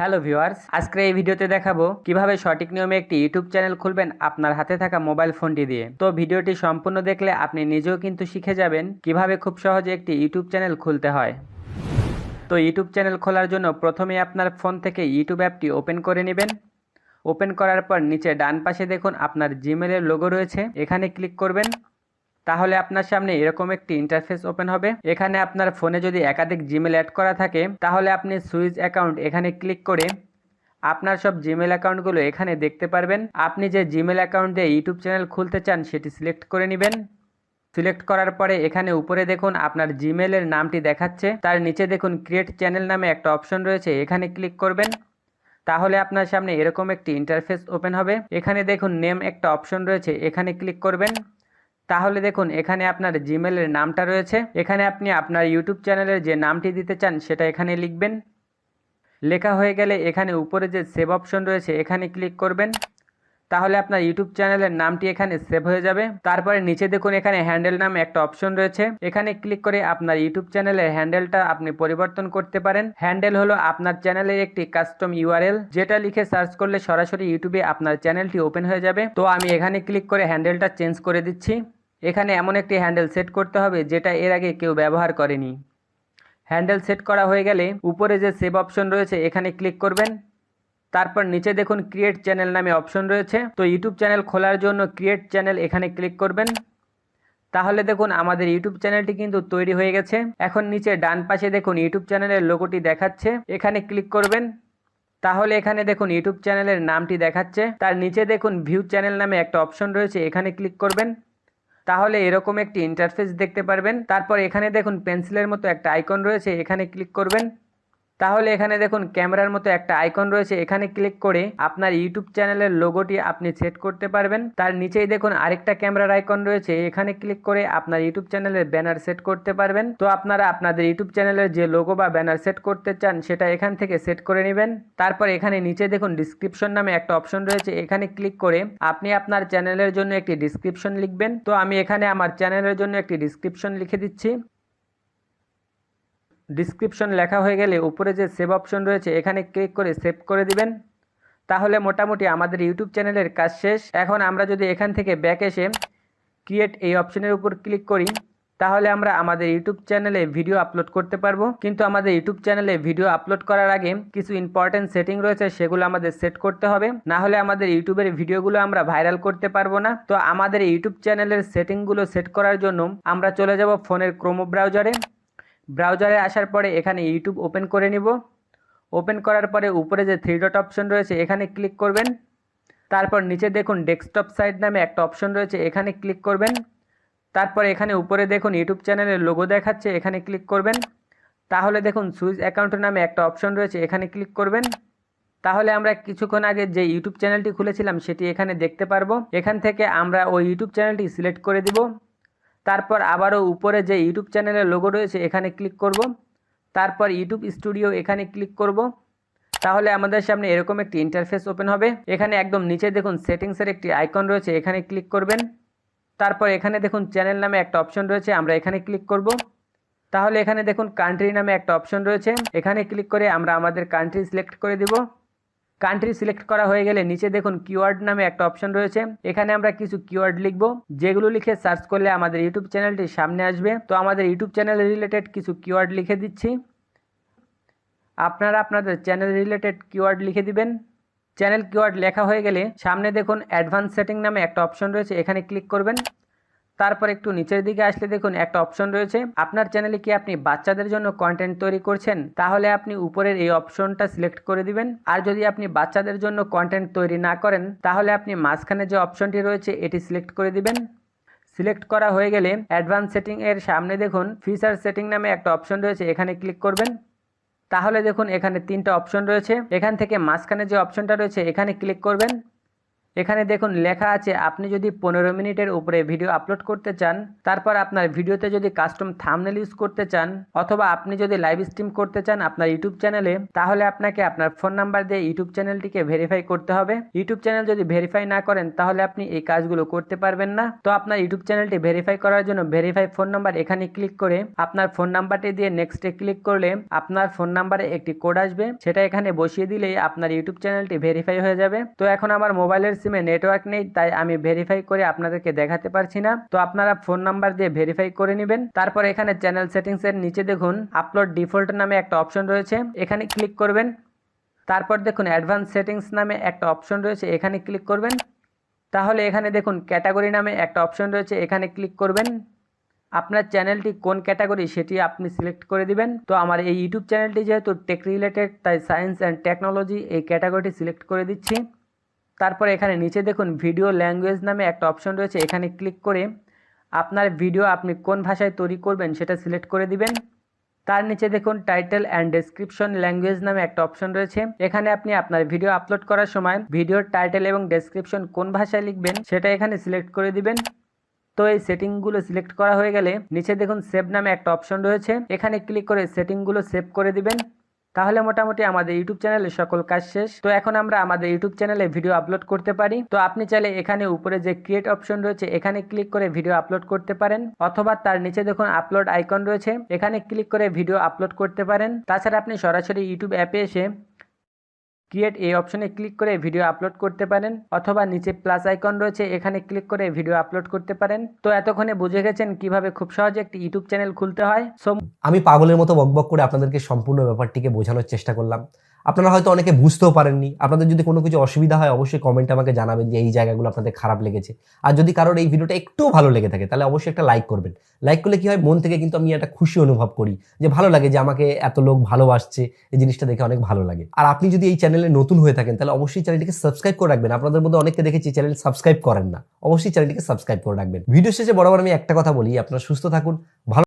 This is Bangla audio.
হ্যালো ভিউয়ার্স, আজকে এই ভিডিওতে দেখাবো কিভাবে সঠিক নিয়মে একটি ইউটিউব চ্যানেল খুলবেন আপনার হাতে থাকা মোবাইল ফোনটি দিয়ে। তো ভিডিওটি সম্পূর্ণ দেখলে আপনি নিজেও কিন্তু শিখে যাবেন কিভাবে খুব সহজে একটি ইউটিউব চ্যানেল খুলতে হয়। তো ইউটিউব চ্যানেল খোলার জন্য প্রথমে আপনার ফোন থেকে ইউটিউব অ্যাপটি ওপেন করে নেবেন। ওপেন করার পর নিচে ডান পাশে দেখুন আপনার জিমেলের লোগো রয়েছে, এখানে ক্লিক করবেন। তাহলে আপনার সামনে এরকম একটি ইন্টারফেস ওপেন হবে। এখানে আপনার ফোনে যদি একাধিক জিমেল অ্যাড করা থাকে তাহলে আপনি সুইচ অ্যাকাউন্ট এখানে ক্লিক করে আপনার সব জিমেল অ্যাকাউন্টগুলো এখানে দেখতে পারবেন। আপনি যে জিমেল অ্যাকাউন্ট দিয়ে ইউটিউব চ্যানেল খুলতে চান সেটি সিলেক্ট করে নেবেন। সিলেক্ট করার পরে এখানে উপরে দেখুন আপনার জিমেলের নামটি দেখাচ্ছে, তার নিচে দেখুন ক্রিয়েট চ্যানেল নামে একটা অপশন রয়েছে, এখানে ক্লিক করবেন। তাহলে আপনার সামনে এরকম একটি ইন্টারফেস ওপেন হবে। এখানে দেখুন নেম একটা অপশন রয়েছে, এখানে ক্লিক করবেন। তাহলে দেখুন এখানে আপনার জিমেলের নামটা রয়েছে, এখানে আপনি আপনার ইউটিউব চ্যানেলের যে নামটি দিতে চান সেটা এখানে লিখবেন। লেখা হয়ে গেলে এখানে উপরে যে সেভ অপশন রয়েছে এখানে ক্লিক করবেন। তাহলে আপনার ইউটিউব চ্যানেলের নামটি এখানে সেভ হয়ে যাবে। তারপরে নিচে দেখুন এখানে হ্যান্ডেল নামে একটা অপশন রয়েছে, এখানে ক্লিক করে আপনার ইউটিউব চ্যানেলের হ্যান্ডেলটা আপনি পরিবর্তন করতে পারেন। হ্যান্ডেল হলো আপনার চ্যানেলের একটি কাস্টম ইউআরএল, যেটা লিখে সার্চ করলে সরাসরি ইউটিউবে আপনার চ্যানেলটি ওপেন হয়ে যাবে। তো আমি এখানে ক্লিক করে হ্যান্ডেলটা চেঞ্জ করে দিচ্ছি। এখানে এমন একটি হ্যান্ডেল সেট করতে হবে যেটা এর আগে কেউ ব্যবহার করেনি। হ্যান্ডেল সেট করা হয়ে গেলে উপরে যে সেভ অপশন রয়েছে এখানে ক্লিক করবেন। তারপর নিচে দেখুন ক্রিয়েট চ্যানেল নামে অপশন রয়েছে, তো ইউটিউব চ্যানেল খোলার জন্য ক্রিয়েট চ্যানেল এখানে ক্লিক করবেন। তাহলে দেখুন আমাদের ইউটিউব চ্যানেলটি কিন্তু তৈরি হয়ে গেছে। এখন নিচে ডান পাশে দেখুন ইউটিউব চ্যানেলের লোগোটি দেখাচ্ছে, এখানে ক্লিক করবেন। তাহলে এখানে দেখুন ইউটিউব চ্যানেলের নামটি দেখাচ্ছে, তার নিচে দেখুন ভিউ চ্যানেল নামে একটা অপশন রয়েছে, এখানে ক্লিক করবেন। তাহলে এরকম একটি ইন্টারফেস দেখতে পারবেন। তারপর এখানে দেখুন পেন্সিলের মতো একটা আইকন রয়েছে, এখানে ক্লিক করবেন। তাহলে এখানে দেখুন ক্যামেরার মতো একটা আইকন রয়েছে, এখানে ক্লিক করে আপনার ইউটিউব চ্যানেলের লোগোটি আপনি সেট করতে পারবেন। তার নিচেই দেখুন আরেকটা ক্যামেরার আইকন রয়েছে, এখানে ক্লিক করে আপনার ইউটিউব চ্যানেলের ব্যানার সেট করতে পারবেন। তো আপনারা আপনাদের ইউটিউব চ্যানেলের যে লোগো বা ব্যানার সেট করতে চান সেটা এখান থেকে সেট করে নেবেন। তারপর এখানে নিচে দেখুন ডিসক্রিপশন নামে একটা অপশন রয়েছে, এখানে ক্লিক করে আপনি আপনার চ্যানেলের জন্য একটি ডিসক্রিপশন লিখবেন। তো আমি এখানে আমার চ্যানেলের জন্য একটি ডিসক্রিপশন লিখে দিচ্ছি। ডিসক্রিপশন লেখা হয়ে গেলে উপরে যে সেভ অপশন রয়েছে এখানে ক্লিক করে সেভ করে দিবেন। তাহলে মোটামুটি আমাদের ইউটিউব চ্যানেলের কাজ শেষ। এখন আমরা যদি এখান থেকে ব্যাক এসে ক্রিয়েট এই অপশনের উপর ক্লিক করি তাহলে আমরা আমাদের ইউটিউব চ্যানেলে ভিডিও আপলোড করতে পারবো। কিন্তু আমাদের ইউটিউব চ্যানেলে ভিডিও আপলোড করার আগে কিছু ইম্পর্টেন্ট সেটিং রয়েছে, সেগুলো আমাদের সেট করতে হবে, না হলে আমাদের ইউটিউবের ভিডিওগুলো আমরা ভাইরাল করতে পারবো না। তো আমাদের ইউটিউব চ্যানেলের সেটিংগুলো সেট করার জন্য আমরা চলে যাব ফোনের ক্রোম ব্রাউজারে। ব্রাউজারে আসার পরে এখানে ইউটিউব ওপেন করে নিব। ওপেন করার পরে উপরে যে থ্রি ডট অপশন রয়েছে এখানে ক্লিক করবেন। তারপর নিচে দেখুন ডেস্কটপ সাইট নামে একটা অপশন রয়েছে, এখানে ক্লিক করবেন। তারপর এখানে উপরে দেখুন ইউটিউব চ্যানেলের লোগো দেখাচ্ছে, এখানে ক্লিক করবেন। তাহলে দেখুন সুইচ অ্যাকাউন্ট নামে একটা অপশন রয়েছে, এখানে ক্লিক করবেন। তাহলে আমরা কিছুক্ষণ আগে যে ইউটিউব চ্যানেলটি খুলেছিলাম সেটি এখানে দেখতে পারবো। এখান থেকে আমরা ওই ইউটিউব চ্যানেলটি সিলেক্ট করে দিব। তারপর আবারও উপরে যে ইউটিউব চ্যানেলের লোগো রয়েছে এখানে ক্লিক করব। তারপর ইউটিউব স্টুডিও এখানে ক্লিক করব। তাহলে আমাদের সামনে এরকম একটি ইন্টারফেস ওপেন হবে। এখানে একদম নিচে দেখুন সেটিংসের একটি আইকন রয়েছে, এখানে ক্লিক করবেন। তারপর এখানে দেখুন চ্যানেল নামে একটা অপশন রয়েছে, আমরা এখানে ক্লিক করব। তাহলে এখানে দেখুন কান্ট্রি নামে একটা অপশন রয়েছে, এখানে ক্লিক করে আমরা আমাদের কান্ট্রি সিলেক্ট করে দিব। কান্ট্রি সিলেক্ট করা হয়ে গেলে নিচে দেখুন কিওয়ার্ড নামে একটা অপশন রয়েছে, এখানে আমরা কিছু কিওয়ার্ড লিখব, যেগুলো লিখে সার্চ করলে আমাদের ইউটিউব চ্যানেলটি সামনে আসবে। তো আমাদের ইউটিউব চ্যানেল রিলেটেড কিছু কিওয়ার্ড লিখে দিচ্ছি, আপনারা আপনাদের চ্যানেল রিলেটেড কিওয়ার্ড লিখে দিবেন। চ্যানেল কিওয়ার্ড লেখা হয়ে গেলে সামনে দেখুন অ্যাডভান্স সেটিং নামে একটা অপশন রয়েছে, এখানে ক্লিক করবেন। তারপর একটু নিচের দিকে আসলে দেখুন একটা অপশন রয়েছে, আপনার চ্যানেলে কি আপনি বাচ্চাদের জন্য কন্টেন্ট তৈরি করছেন, তাহলে আপনি উপরের এই অপশনটা সিলেক্ট করে দিবেন। আর যদি আপনি বাচ্চাদের জন্য কন্টেন্ট তৈরি না করেন তাহলে আপনি মাঝখানে যে অপশনটি রয়েছে এটি সিলেক্ট করে দিবেন। সিলেক্ট করা হয়ে গেলে অ্যাডভান্স সেটিং এর সামনে দেখুন ফিচার সেটিং নামে একটা অপশন রয়েছে, এখানে ক্লিক করবেন। তাহলে দেখুন এখানে তিনটা অপশন রয়েছে, এখান থেকে মাঝখানে যে অপশনটা রয়েছে এখানে ক্লিক করবেন। এখানে দেখুন লেখা আছে আপনি যদি 15 মিনিটের উপরে ভিডিও আপলোড করতে চান, তারপর আপনার ভিডিওতে যদি কাস্টম থাম্বনেল ইউজ করতে চান, অথবা আপনি যদি লাইভ স্ট্রিম করতে চান আপনার ইউটিউব চ্যানেলে, তাহলে আপনাকে আপনার ফোন নাম্বার দিয়ে ইউটিউব চ্যানেলটিকে ভেরিফাই করতে হবে। ইউটিউব চ্যানেল যদি ভেরিফাই না করেন তাহলে আপনি এই কাজগুলো করতে পারবেন না। তো আপনার ইউটিউব চ্যানেলটি ভেরিফাই করার জন্য ভেরিফাই ফোন নাম্বার এখানে ক্লিক করে আপনার ফোন নাম্বারটি দিয়ে নেক্সটে ক্লিক করলে আপনার ফোন নাম্বারে একটি কোড আসবে, সেটা এখানে বসিয়ে দিলেই আপনার ইউটিউব চ্যানেলটি ভেরিফাই হয়ে যাবে। তো এখন আমার মোবাইলের সিমে নেটওয়ার্ক নেই, তাই আমি ভেরিফাই করে আপনাদেরকে দেখাতে পারছি না। তো আপনারা ফোন নাম্বার দিয়ে ভেরিফাই করে নেবেন। তারপর এখানে চ্যানেল সেটিংস এর নিচে দেখুন আপলোড ডিফল্ট নামে একটা অপশন রয়েছে, এখানে ক্লিক করবেন। তারপর দেখুন অ্যাডভান্স সেটিংস নামে একটা অপশন রয়েছে, এখানে ক্লিক করবেন। তাহলে এখানে দেখুন ক্যাটাগরি নামে একটা অপশন রয়েছে, এখানে ক্লিক করবেন। আপনার চ্যানেলটি কোন ক্যাটাগরি সেটি আপনি সিলেক্ট করে দিবেন। তো আমার এই ইউটিউব চ্যানেলটি যেহেতু টেক রিলেটেড, তাই সায়েন্স অ্যান্ড টেকনোলজি এই ক্যাটাগরিটি সিলেক্ট করে দিচ্ছি। তারপর এখানে নিচে দেখুন ভিডিও ল্যাঙ্গুয়েজ নামে একটা অপশন রয়েছে, এখানে ক্লিক করে আপনার ভিডিও আপনি কোন ভাষায় তৈরি করবেন সেটা সিলেক্ট করে দিবেন। তার নিচে দেখুন টাইটেল অ্যান্ড ডেসক্রিপশন ল্যাঙ্গুয়েজ নামে একটা অপশন রয়েছে, এখানে আপনি আপনার ভিডিও আপলোড করার সময় ভিডিওর টাইটেল এবং ডেসক্রিপশন কোন ভাষায় লিখবেন সেটা এখানে সিলেক্ট করে দিবেন। তো এই সেটিংগুলো সিলেক্ট করা হয়ে গেলে নিচে দেখুন সেভ নামে একটা অপশন রয়েছে, এখানে ক্লিক করে সেটিংগুলো সেভ করে দিবেন। তাহলে মোটামুটি আমাদের ইউটিউব চ্যানেলে সকল কাজ শেষ। তো এখন আমরা আমাদের ইউটিউব চ্যানেলে ভিডিও আপলোড করতে পারি। তো আপনি চাইলে এখানে উপরে যে ক্রিয়েট অপশন রয়েছে এখানে ক্লিক করে ভিডিও আপলোড করতে পারেন, অথবা তার নিচে দেখুন আপলোড আইকন রয়েছে, এখানে ক্লিক করে ভিডিও আপলোড করতে পারেন। তাছাড়া আপনি সরাসরি ইউটিউব অ্যাপে এসে ক্রিয়েট এই অপশনে ক্লিক করে ভিডিও আপলোড করতে পারেন, অথবা নিচে প্লাস আইকন রয়েছে এখানে ক্লিক করে ভিডিও আপলোড করতে পারেন। তো এতক্ষণে বুঝে গেছেন কিভাবে খুব সহজে একটি ইউটিউব চ্যানেল খুলতে হয়। আমি পাগলের মতো বকবক করে আপনাদেরকে সম্পূর্ণ ব্যাপারটিকে বোঝানোর চেষ্টা করলাম। আপনারা হয়তো অনেকে বুঝতেও পারেননি। আপনাদের যদি কোনো কিছু অসুবিধা হয় অবশ্যই কমেন্টে আমাকে জানাবেন যে এই জায়গাগুলো আপনাদের খারাপ লেগেছে। আর যদি কারোর এই ভিডিওটা একটুও ভালো লেগে থাকে তাহলে অবশ্যই একটা লাইক করবেন। লাইক করলে কি হয়, মন থেকে কিন্তু আমি একটা খুশি অনুভব করি যে ভালো লাগে যে আমাকে এত লোক ভালোবাসছে, এই জিনিসটা দেখে অনেক ভালো লাগে। আর আপনি যদি এই চ্যানেলে নতুন হয়ে থাকেন তাহলে অবশ্যই চ্যানেলটিকে সাবস্ক্রাইব করে রাখবেন। আপনাদের মধ্যে অনেককে দেখেছি চ্যানেল সাবস্ক্রাইব করেন না, অবশ্যই চ্যানেলটিকে সাবস্ক্রাইব করে রাখবেন। ভিডিও শেষে বরাবর আমি একটা কথা বলি, আপনারা সুস্থ থাকুন, ভালো